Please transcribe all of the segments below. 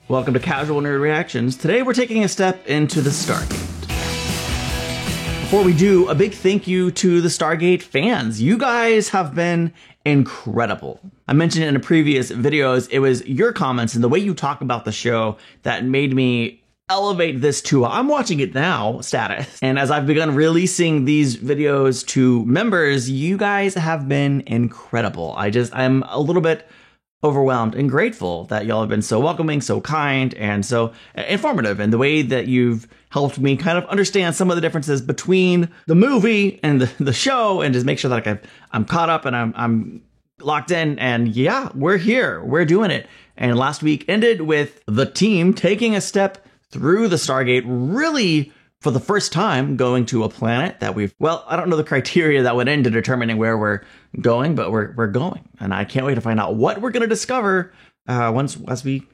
Welcome to Casual Nerd Reactions. Today we're taking a step into the Stargate. Before we do, a big thank you to the Stargate fans. You guys have been incredible. I mentioned in a previous videos, it was your comments and the way you talk about the show that made me elevate this to I'm watching it now status. And as I've begun releasing these videos to members, you guys have been incredible. I'm a little bit overwhelmed and grateful that y'all have been so welcoming, so kind, and so informative in the way that you've helped me kind of understand some of the differences between the movie and the show, and just make sure that I'm caught up and I'm locked in. And yeah, we're here, we're doing it. And last week ended with the team taking a step through the Stargate, really for the first time going to a planet that I don't know the criteria that went into determining where we're going, but we're going. And I can't wait to find out what we're going to discover as we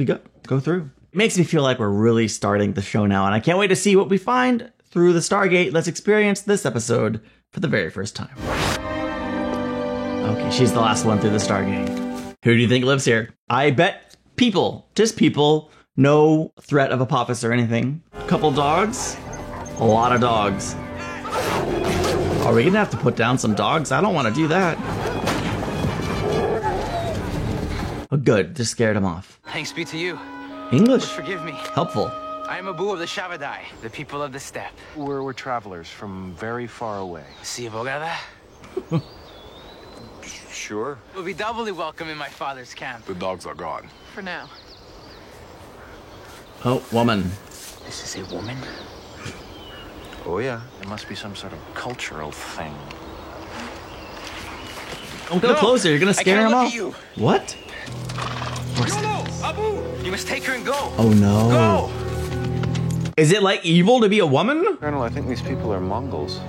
go through. It makes me feel like we're really starting the show now, and I can't wait to see what we find through the Stargate. Let's experience this episode for the very first time. Okay, she's the last one through the Stargate. Who do you think lives here? I bet people, just people. No threat of Apophis or anything. Couple dogs? A lot of dogs. Are we gonna have to put down some dogs? I don't want to do that. Oh, good. Just scared him off. Thanks be to you. English. Forgive me. Helpful. I am Abu of the Shavadai, the people of the steppe. We're travelers from very far away. Si abogada? Sure. We'll be doubly welcome in my father's camp. The dogs are gone. For now. Oh, woman. This is a woman? Oh, yeah. It must be some sort of cultural thing. Don't go closer. You're going to scare him off. You. What? No, Abu! You must take her and go. Oh, no. Go! Is it like evil to be a woman? Colonel, I think these people are Mongols.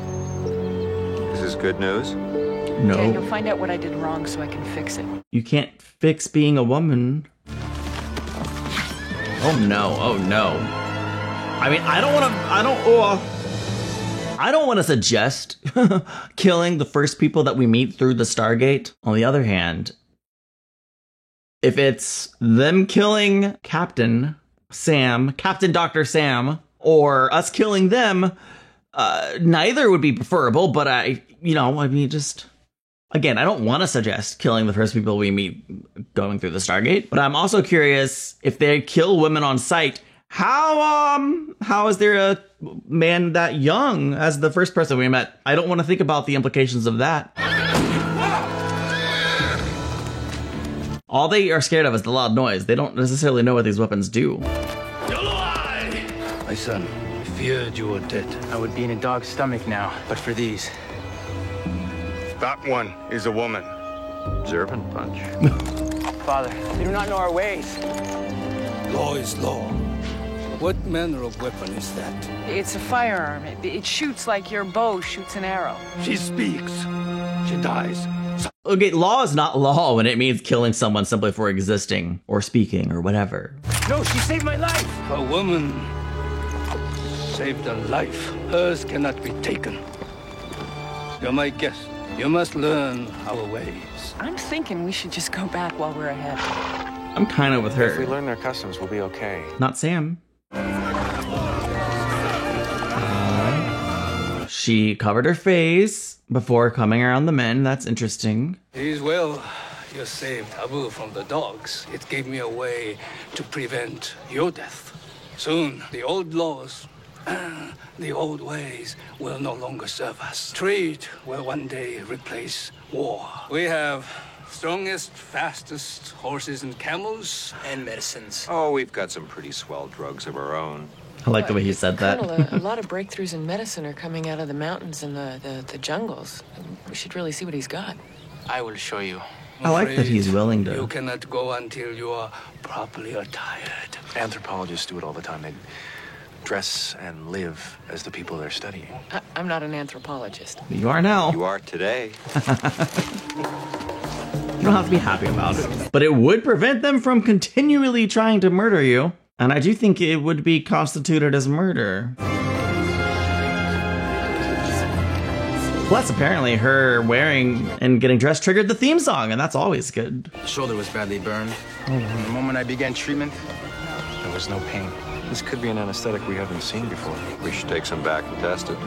Is this good news? No. Okay, you'll find out what I did wrong so I can fix it. You can't fix being a woman. Oh no, oh no. I mean, I don't want to suggest killing the first people that we meet through the Stargate. On the other hand, if it's them killing Captain Dr. Sam, or us killing them, neither would be preferable, but again, I don't want to suggest killing the first people we meet going through the Stargate, but I'm also curious if they kill women on sight, how is there a man that young as the first person we met? I don't want to think about the implications of that. All they are scared of is the loud noise. They don't necessarily know what these weapons do. My son, I feared you were dead. I would be in a dog's stomach now, but for these. That one is a woman. Observant bunch. Father, they do not know our ways. Law is law. What manner of weapon is that? It's a firearm. It shoots like your bow shoots an arrow. She speaks. She dies. Okay, law is not law when it means killing someone simply for existing or speaking or whatever. No, she saved my life. A woman saved a life. Hers cannot be taken. You're my guest. You must learn our ways. I'm thinking we should just go back while we're ahead. I'm kind of with her. If we learn their customs, we'll be okay. Not Sam. She covered her face before coming around the men. That's interesting. It is well you saved Abu from the dogs. It gave me a way to prevent your death. Soon, the old laws, the old ways will no longer serve us. Trade will one day replace war. We have strongest, fastest horses and camels. And medicines. Oh, we've got some pretty swell drugs of our own. I like the way he said that. Colonel, a lot of breakthroughs in medicine are coming out of the mountains and the jungles. We should really see what he's got. I will show you. I like that he's willing to. You cannot go until you are properly attired. Anthropologists do it all the time. They dress and live as the people they're studying. I'm not an anthropologist. You are now. You are today. You don't have to be happy about it. But it would prevent them from continually trying to murder you. And I do think it would be constituted as murder. Plus, apparently, her wearing and getting dressed triggered the theme song, and that's always good. The shoulder was badly burned. From the moment I began treatment, there was no pain. This could be an anesthetic we haven't seen before. We should take some back and test it.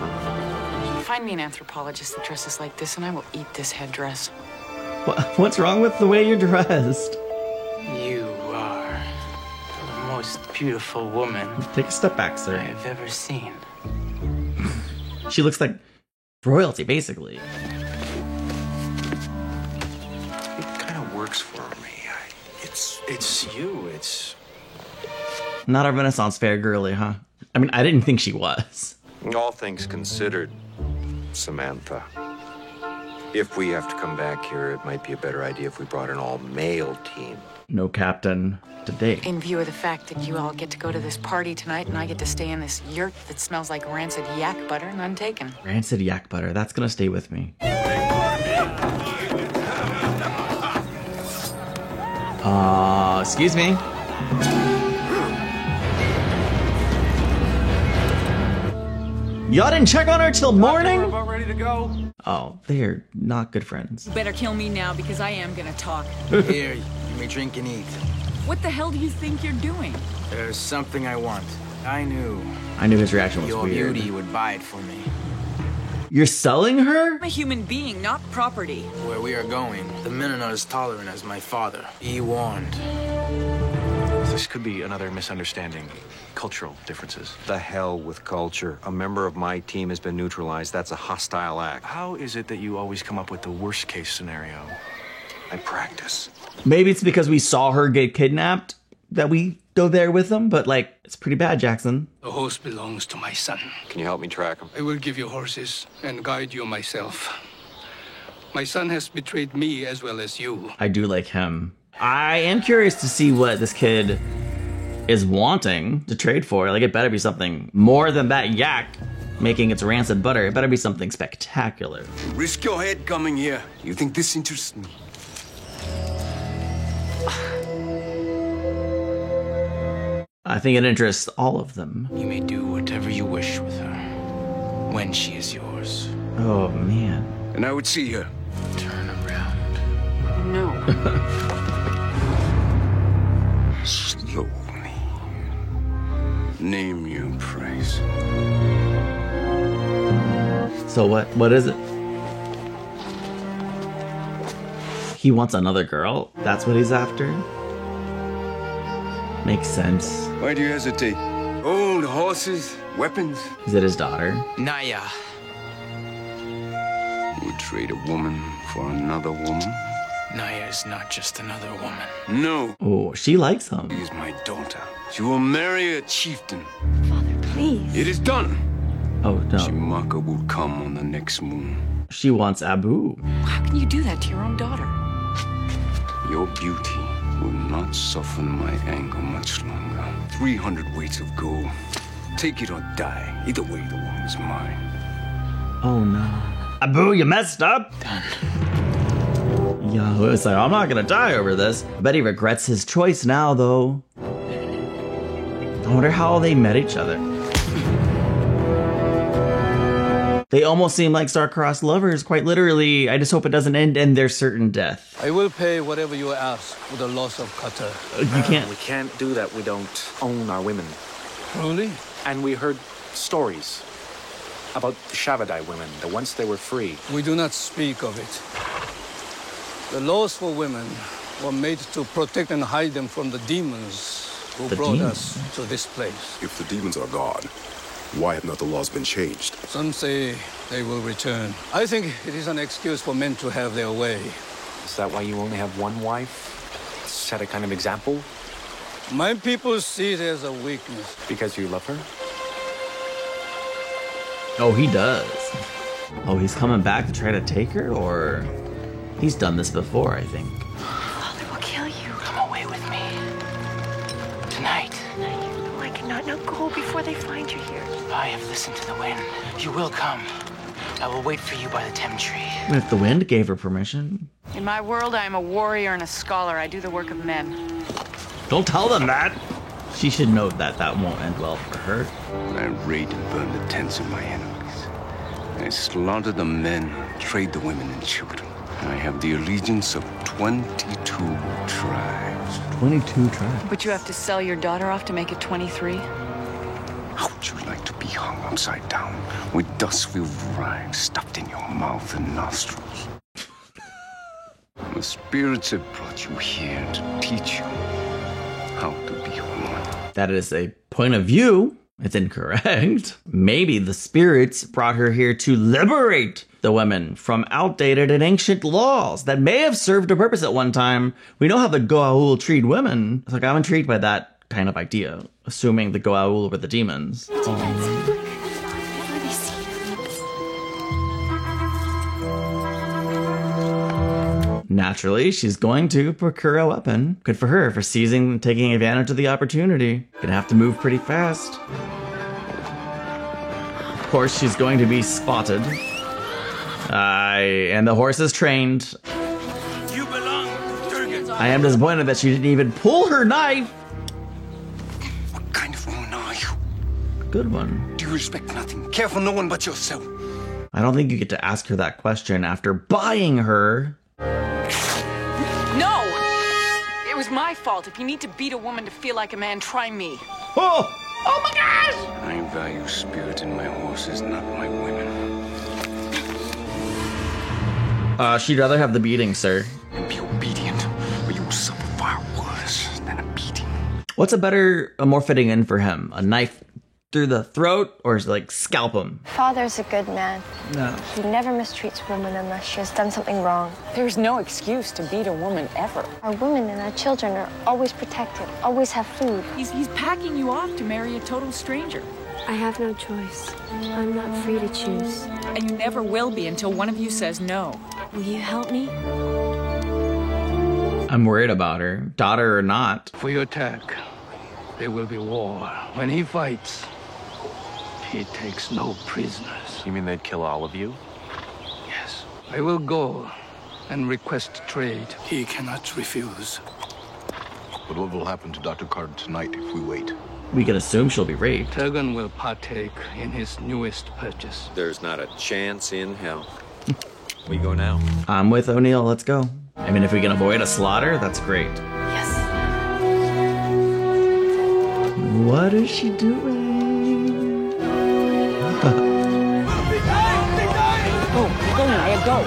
Find me an anthropologist that dresses like this, and I will eat this headdress. What's wrong with the way you're dressed? You are the most beautiful woman Take a step back, I sir. have ever seen. She looks like royalty, basically. It kind of works for me. It's you. It's Not a Renaissance fair girly, huh? I mean, I didn't think she was. all things considered, Samantha. If we have to come back here, it might be a better idea if we brought an all-male team. No captain today. In view of the fact that you all get to go to this party tonight and I get to stay in this yurt that smells like rancid yak butter, none taken. Rancid yak butter. That's gonna stay with me. Excuse me. Y'all didn't check on her till morning? About ready to go. Oh, they're not good friends. Better kill me now because I am gonna talk. Here, you may drink and eat. What the hell do you think you're doing? There's something I want. I knew his reaction was your weird. beauty would buy it for me. You're selling her? I'm a human being, not property. Where we are going, the men are not as tolerant as my father. He warned. This could be another misunderstanding. Cultural differences. The hell with culture. A member of my team has been neutralized. That's a hostile act. How is it that you always come up with the worst case scenario? I practice. Maybe it's because we saw her get kidnapped that we go there with them, but like, it's pretty bad, Jackson. The horse belongs to my son. Can you help me track him? I will give you horses and guide you myself. My son has betrayed me as well as you. I do like him. I am curious to see what this kid is wanting to trade for. Like, it better be something more than that yak making its rancid butter. It better be something spectacular. Risk your head coming here. You think this interests me? I think it interests all of them. You may do whatever you wish with her when she is yours. Oh, man. And I would see her. Turn around. No. Slowly. Name your price. So what is it? He wants another girl? That's what he's after? Makes sense. Why do you hesitate? Old horses, weapons. Is it his daughter? Naya. You would trade a woman for another woman? Naya is not just another woman. No. Oh, she likes him. She is my daughter. She will marry a chieftain. Father, please. It is done. Oh, no. Shimaka will come on the next moon. She wants Abu. How can you do that to your own daughter? Your beauty will not soften my anger much longer. 300 weights of gold. Take it or die. Either way, the woman is mine. Oh, no. Abu, you messed up? Done. Yahoo is like, I'm not gonna die over this. I bet he regrets his choice now, though. I wonder how they met each other. They almost seem like star-crossed lovers, quite literally. I just hope it doesn't end in their certain death. I will pay whatever you ask for the loss of Qatar. You can't. We can't do that. We don't own our women. Truly? And we heard stories about the Shavadai women, the once they were free. We do not speak of it. The laws for women were made to protect and hide them from the demons who brought us to this place. If the demons are gone, why have not the laws been changed? Some say they will return. I think it is an excuse for men to have their way. Is that why you only have one wife? Set a kind of example? My people see it as a weakness. Because you love her? Oh, he does. Oh, he's coming back to try to take her? Or he's done this before, I think. Father will kill you. Come away with me. Tonight. You know I cannot now go before they find you here. I have listened to the wind. You will come. I will wait for you by the Tem tree. If the wind gave her permission. In my world, I am a warrior and a scholar. I do the work of men. Don't tell them that. She should know that that won't end well for her. I raid and burn the tents of my enemies. I slaughter the men, trade the women and children. I have the allegiance of 22 tribes. 22 tribes. But you have to sell your daughter off to make it 23? How would you like to be hung upside down with dust-filled rhymes stuffed in your mouth and nostrils? The spirits have brought you here to teach you how to be a woman. That is a point of view. It's incorrect. Maybe the spirits brought her here to liberate the women from outdated and ancient laws that may have served a purpose at one time. We know how the Goa'uld treat women. It's like, I'm intrigued by that kind of idea, assuming the Goa'uld were the demons. Naturally, she's going to procure a weapon. Good for her for seizing and taking advantage of the opportunity. Gonna have to move pretty fast. Of course, she's going to be spotted. And the horse is trained. You belong to Durgan. I am disappointed that she didn't even pull her knife. What kind of woman are you? Good one. Do you respect nothing? Care for no one but yourself? I don't think you get to ask her that question after buying her. No! It was my fault. If you need to beat a woman to feel like a man, try me. Oh! Oh my gosh! I value spirit in my horses, not my women. She'd rather have the beating, sir. And be obedient, or you will suffer far worse than a beating. What's a more fitting end for him? A knife through the throat, or like scalp him? Father's a good man. No. He never mistreats women unless she has done something wrong. There's no excuse to beat a woman ever. Our women and our children are always protected, always have food. He's packing you off to marry a total stranger. I have no choice. I'm not free to choose. And you never will be until one of you says no. Will you help me? I'm worried about her, daughter or not. If we attack, there will be war. When he fights, he takes no prisoners. You mean they'd kill all of you? Yes. I will go and request trade. He cannot refuse. But what will happen to Dr. Carter tonight if we wait? We can assume she'll be raped. Turgon will partake in his newest purchase. There's not a chance in hell. We go now. I'm with O'Neill, let's go. I mean, if we can avoid a slaughter, that's great. Yes. What is she doing? Go.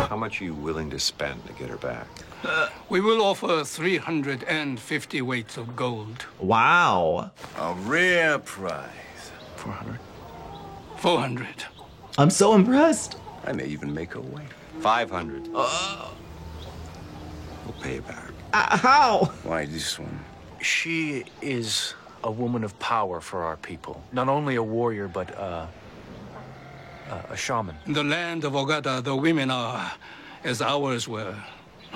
How much are you willing to spend to get her back? We will offer 350 weights of gold. Wow. A rare prize. 400? 400. I'm so impressed. I may even make her wait. 500. We'll pay you back. How? Why this one? She is a woman of power for our people. Not only a warrior, but a shaman. In the land of Ogata, the women are as ours were.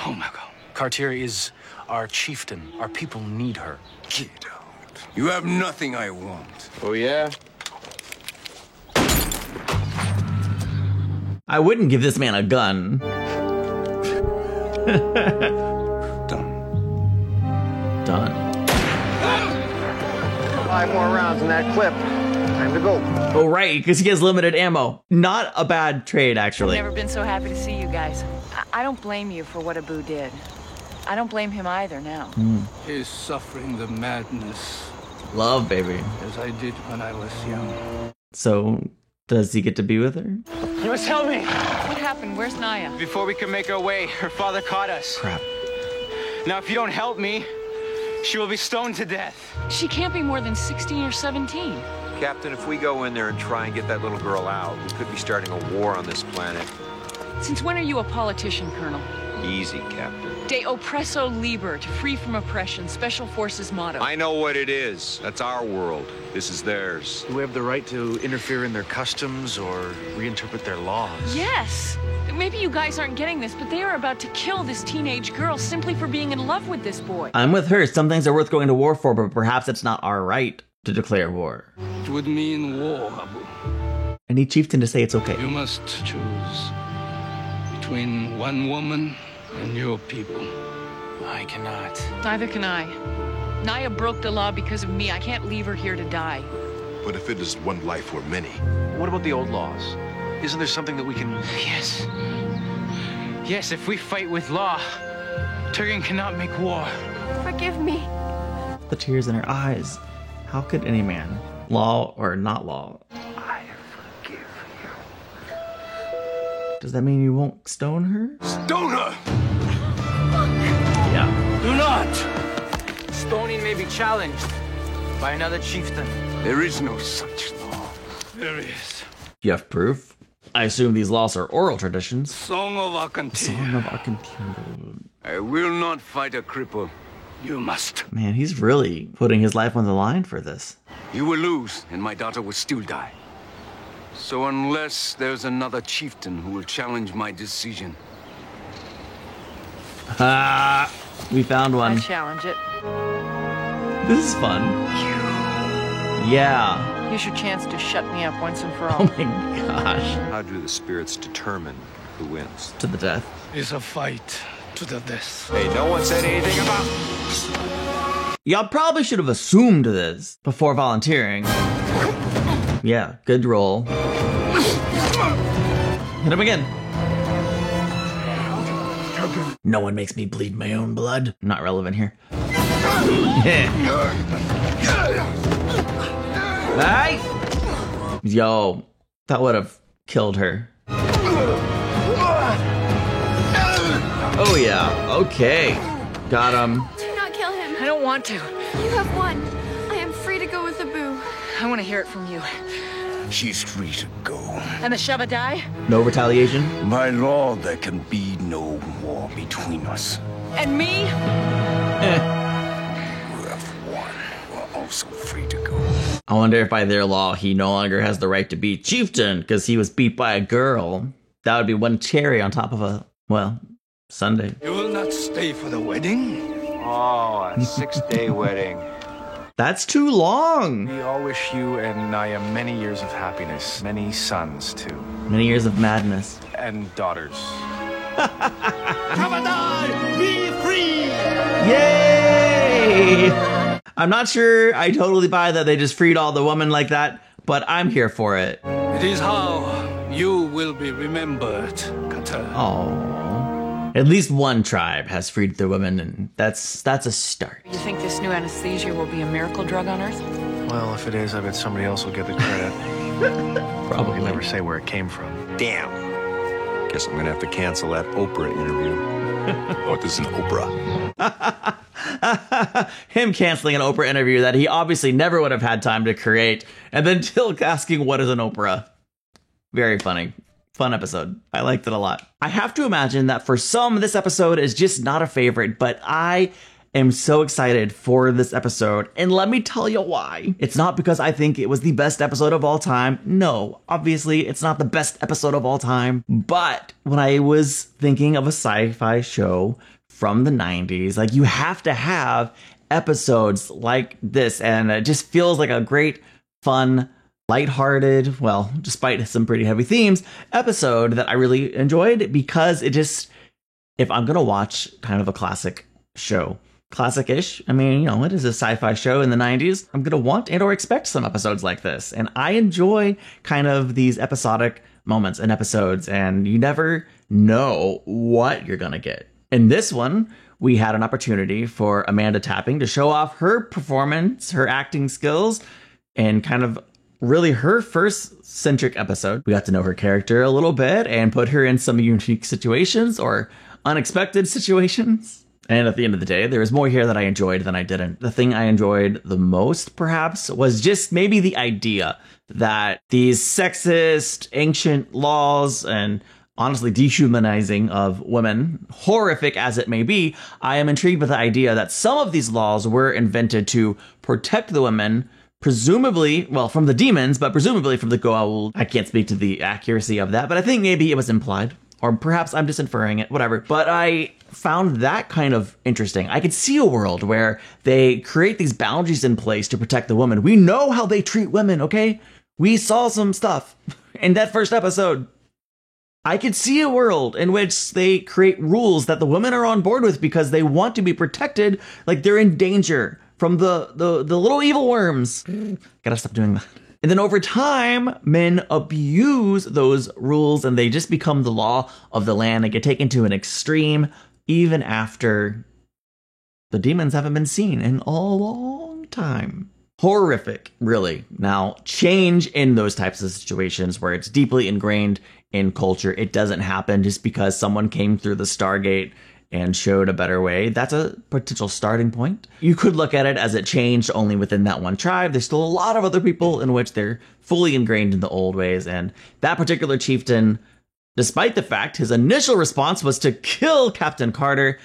Oh my God. Cartier is our chieftain. Our people need her. Get out. You have nothing I want. Oh, yeah? I wouldn't give this man a gun. Done. 5 more rounds in that clip. Time to go. Oh, right, because he has limited ammo. Not a bad trade, actually. I've never been so happy to see you guys. I don't blame you for what Abu did. I don't blame him either now. He's suffering the madness. Love, baby. As I did when I was young. So, does he get to be with her? You must help me. What happened? Where's Naya? Before we could make our way, her father caught us. Crap. Now, if you don't help me, she will be stoned to death. She can't be more than 16 or 17. Captain, if we go in there and try and get that little girl out, we could be starting a war on this planet. Since when are you a politician, Colonel? Easy, Captain. De oppresso liber, to free from oppression, Special Forces motto. I know what it is. That's our world. This is theirs. Do we have the right to interfere in their customs or reinterpret their laws? Yes! Maybe you guys aren't getting this, but they are about to kill this teenage girl simply for being in love with this boy. I'm with her. Some things are worth going to war for, but perhaps it's not our right to declare war. It would mean war, Abu. I need Chieftain to say it's okay. You must choose between one woman and your people. I cannot. Neither can I. Naya broke the law because of me. I can't leave her here to die. But if it is one life or many, What about the old laws? Isn't there something that we can... Yes. Yes, if we fight with law, Turgan cannot make war. Forgive me. The tears in her eyes. How could any man, law or not law? I forgive you. Does that mean you won't stone her? Stone her! Yeah. Do not! Stoning may be challenged by another chieftain. There is no such law. There is. You have proof? I assume these laws are oral traditions. Song of Akantir. Song of Akantir. I will not fight a cripple. You must. Man, he's really putting his life on the line for this. You will lose, and my daughter will still die. So unless there's another chieftain who will challenge my decision. Ah, we found one. I challenge it. This is fun. Yeah. Here's your chance to shut me up once and for all. Oh my gosh. How do the spirits determine who wins? To the death. It's a fight to the death. Hey, no one said anything about... Y'all probably should have assumed this before volunteering. Yeah, good roll. Hit him again. No one makes me bleed my own blood. Not relevant here. Hey! Yo, that would have killed her. Oh yeah, okay. Got him. Do not kill him. I don't want to. You have won. I am free to go with Abu. I want to hear it from you. She's free to go. And the Shabadai? No retaliation? My lord, there can be no war between us. And me? You have won. We're also free to go. I wonder if by their law he no longer has the right to be chieftain because he was beat by a girl. That would be one cherry on top of a, well, Sunday. You will not stay for the wedding? Oh, a 6-day wedding. That's too long. We all wish you and Naya many years of happiness. Many sons, too. Many years of madness. And daughters. Shabadai, be free! Yay! I'm not sure I totally buy that they just freed all the women like that, but I'm here for it. It is how you will be remembered, Kata. Oh. At least one tribe has freed their women, and that's a start. You think this new anesthesia will be a miracle drug on Earth? Well, if it is, I bet somebody else will get the credit. Probably. We'll never say where it came from. Damn. Guess I'm gonna have to cancel that Oprah interview. What is an Oprah? Him canceling an Oprah interview that he obviously never would have had time to create, and then Tilk asking what is an Oprah. Very funny. Fun episode. I liked it a lot. I have to imagine that for some, this episode is just not a favorite, but I am so excited for this episode. And let me tell you why. It's not because I think it was the best episode of all time. No, obviously it's not the best episode of all time. But when I was thinking of a sci-fi show from the 90s, like you have to have episodes like this. And it just feels like a great, fun, lighthearted, well, despite some pretty heavy themes, episode that I really enjoyed because it just, if I'm going to watch kind of a classic show, classic-ish, I mean, you know, it is a sci-fi show in the 90s, I'm going to want and or expect some episodes like this. And I enjoy kind of these episodic moments and episodes, and you never know what you're going to get. In this one, we had an opportunity for Amanda Tapping to show off her performance, her acting skills, and kind of really her first centric episode. We got to know her character a little bit and put her in some unique situations or unexpected situations. And at the end of the day, there was more here that I enjoyed than I didn't. The thing I enjoyed the most, perhaps, was just maybe the idea that these sexist, ancient laws and honestly dehumanizing of women, horrific as it may be, I am intrigued with the idea that some of these laws were invented to protect the women, presumably, well, from the demons, but presumably from the Goa'uld. I can't speak to the accuracy of that, but I think maybe it was implied. Or perhaps I'm just inferring it, whatever. But I found that kind of interesting. I could see a world where they create these boundaries in place to protect the woman. We know how they treat women, okay? We saw some stuff in that first episode. I could see a world in which they create rules that the women are on board with because they want to be protected, like they're in danger from the little evil worms. Gotta stop doing that. And then over time, men abuse those rules and they just become the law of the land and get taken to an extreme even after the demons haven't been seen in a long time. Horrific, really. Now, change in those types of situations where it's deeply ingrained in culture, it doesn't happen just because someone came through the Stargate and showed a better way. That's a potential starting point. You could look at it as it changed only within that one tribe. There's still a lot of other people in which they're fully ingrained in the old ways. And that particular chieftain, despite the fact his initial response was to kill Captain Carter,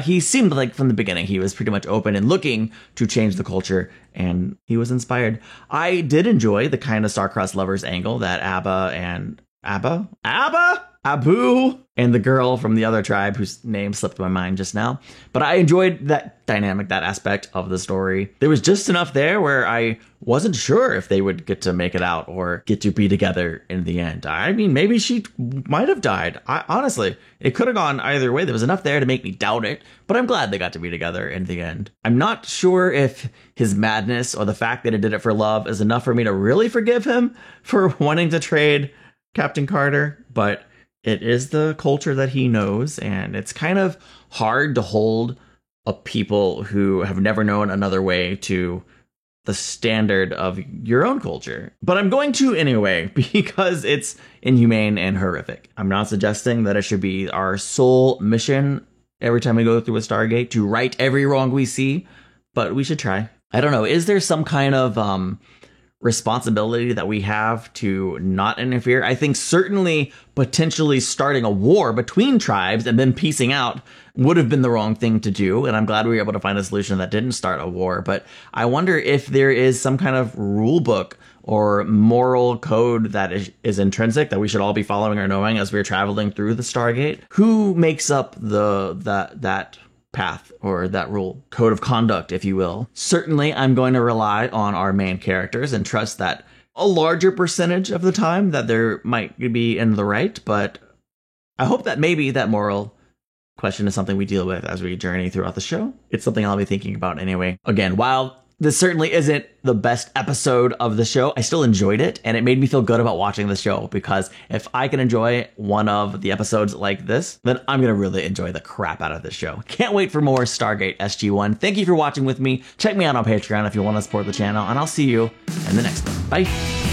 he seemed like from the beginning he was pretty much open and looking to change the culture, and he was inspired. I did enjoy the kind of star-crossed lovers angle that Abu and the girl from the other tribe whose name slipped my mind just now. But I enjoyed that dynamic, that aspect of the story. There was just enough there where I wasn't sure if they would get to make it out or get to be together in the end. I mean, maybe she might have died. Honestly, it could have gone either way. There was enough there to make me doubt it, but I'm glad they got to be together in the end. I'm not sure if his madness or the fact that he did it for love is enough for me to really forgive him for wanting to trade Captain Carter, but it is the culture that he knows, and it's kind of hard to hold a people who have never known another way to the standard of your own culture. But I'm going to anyway, because it's inhumane and horrific. I'm not suggesting that it should be our sole mission every time we go through a Stargate to right every wrong we see, but we should try. I don't know, is there some kind of responsibility that we have to not interfere? I think certainly potentially starting a war between tribes and then piecing out would have been the wrong thing to do. And I'm glad we were able to find a solution that didn't start a war. But I wonder if there is some kind of rule book or moral code that is intrinsic that we should all be following or knowing as we're traveling through the Stargate. Who makes up that path or that rule, code of conduct, if you will? Certainly, I'm going to rely on our main characters and trust that a larger percentage of the time that there might be in the right, but I hope that maybe that moral question is something we deal with as we journey throughout the show. It's something I'll be thinking about anyway. Again, while this certainly isn't the best episode of the show, I still enjoyed it, and it made me feel good about watching the show, because if I can enjoy one of the episodes like this, then I'm going to really enjoy the crap out of this show. Can't wait for more Stargate SG-1. Thank you for watching with me. Check me out on Patreon if you want to support the channel, and I'll see you in the next one. Bye!